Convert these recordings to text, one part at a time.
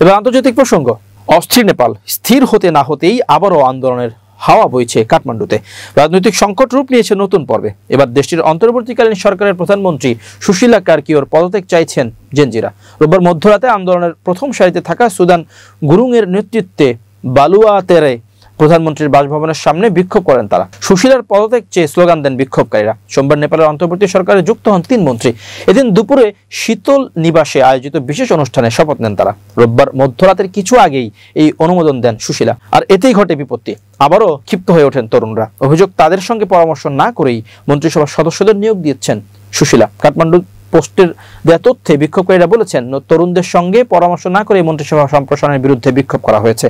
এবার আন্তর্জাতিক প্রসঙ্গ। অস্থির নেপাল, স্থির হতে না হতেই আবারও আন্দোলনের হাওয়া বইছে কাঠমান্ডুতে। রাজনৈতিক সংকট রূপ নিয়েছে নতুন পর্বে। এবার দেশটির অন্তর্বর্তীকালীন সরকারের প্রধানমন্ত্রী সুশীলা কারকিওর পদত্যাগ চাইছেন জেনজিরা। রোববার মধ্যরাতে আন্দোলনের প্রথম সারিতে থাকা সুদান গুরুংয়ের নেতৃত্বে বালুয়াতেরে প্রধানমন্ত্রীর বাসভবনের সামনে বিক্ষোভ করেন তারা। সুশীলার পদত্যাগ চেয়ে স্লোগান দেন বিক্ষোভকারীরা। সোমবার নেপালের অন্তর্বর্তী সরকারে যুক্ত হন 3 মন্ত্রী। এদিন দুপুরে শীতল নিবাসে আয়োজিত বিশেষ অনুষ্ঠানে শপথ নেন তারা। রোববার মধ্যরাতের কিছু আগেই এই অনুমোদন দেন সুশীলা। আর এতেই ঘটে বিপত্তি। আবারও ক্ষিপ্ত হয়ে ওঠেন তরুণরা। অভিযোগ, তাদের সঙ্গে পরামর্শ না করেই মন্ত্রিসভার সদস্যদের নিয়োগ দিয়েছেন সুশীলা। কাঠমান্ডু পোস্টের দেয়া তথ্যে বিক্ষোভকারীরা বলেছেন, তরুণদের সঙ্গে পরামর্শ না করে মন্ত্রিসভা সম্প্রসারণের বিরুদ্ধে বিক্ষোভ করা হয়েছে।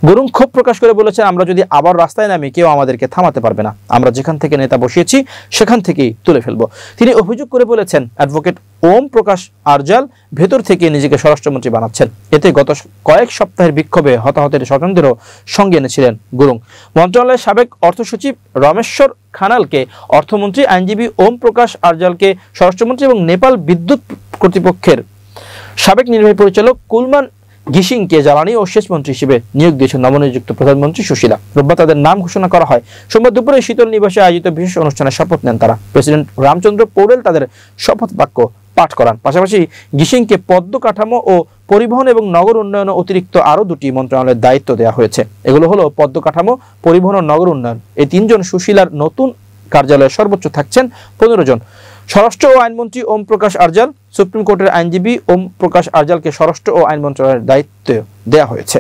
গুরুং ক্ষোভ প্রকাশ করে বলেছেন, আমরা যদি আবার রাস্তায় নামি কেউ আমাদেরকে থামাতে পারবে না। আমরা যেখান থেকে নেতা বসিয়েছি সেখান থেকেই তুলে ফেলবো। তিনি অভিযোগ করে বলেছেন, অ্যাডভোকেট ওম প্রকাশ আরজাল ভেতর থেকে নিজেকে স্বরাষ্ট্রমন্ত্রী বানাচ্ছেন। এতে গত কয়েক সপ্তাহের বিক্ষোভে হতাহতের স্বজনদেরও সঙ্গে এনেছিলেন গুরুং। মন্ত্রণালয়ের সাবেক অর্থ সচিব রমেশ্বর খানালকে অর্থমন্ত্রী, আইনজীবী ওম প্রকাশ আরজালকে স্বরাষ্ট্রমন্ত্রী এবং নেপাল বিদ্যুৎ কর্তৃপক্ষের সাবেক নির্বাহী পরিচালক কুলমান গিসিংকে জ্বালানি ও সেচ মন্ত্রী হিসেবে নিয়োগ দিয়েছেন নবনিযুক্ত প্রধানমন্ত্রী সুশীলা। রোববার তাদের নাম ঘোষণা করা হয়। সোমবার দুপুরে শীতল নিবাসে আয়োজিত বিশেষ অনুষ্ঠানে শপথ নেন তারা। প্রেসিডেন্ট রামচন্দ্র পৌড়েল তাদের শপথ বাক্য পাঠ করান। পাশাপাশি গিসিংকে পদ্ম কাঠামো ও পরিবহন এবং নগর উন্নয়ন অতিরিক্ত আরও 2টি মন্ত্রণালয়ের দায়িত্ব দেওয়া হয়েছে। এগুলো হলো পদ্ম কাঠামো, পরিবহন ও নগর উন্নয়ন। এই 3 জন সুশীলার নতুন কার্যালয়ে সর্বোচ্চ থাকছেন 15 জন। স্বরাষ্ট্র ও আইনমন্ত্রী ওম প্রকাশ আরজাল, সুপ্রিম কোর্টের আইনজীবী ওম প্রকাশ আরজালকে স্বরাষ্ট্র ও আইন মন্ত্রণালয়ের দায়িত্ব দেওয়া হয়েছে।